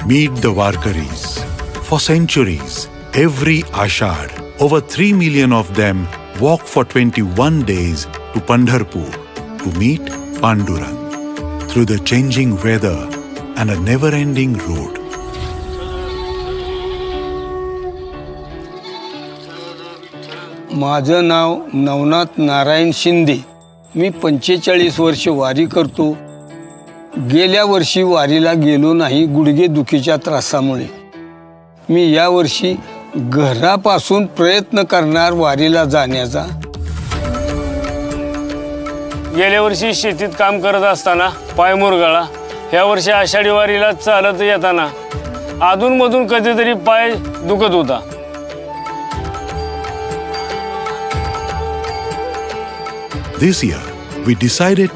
Meet the Warkaris. For centuries, every Ashad, over 3 million of them walk for 21 days to Pandharpur to meet Pandurang. Through the changing weather and a never-ending road. माझं नाव नवनाथ नारायण शिंदे. मी 45 वर्ष वारी करतो. गेल्या वर्षी वारीला गेलो नाही गुडघेदुखीच्या त्रासामुळे. मी यावर्षी घरापासून प्रयत्न करणार वारीला जाण्याचा. गेल्या वर्षी शेतीत काम करत असताना पाय मुरगळला. ह्या वर्षी आषाढी वारीला चालत येताना अधूनमधून कधीतरी पाय दुखत होता. This year, we decided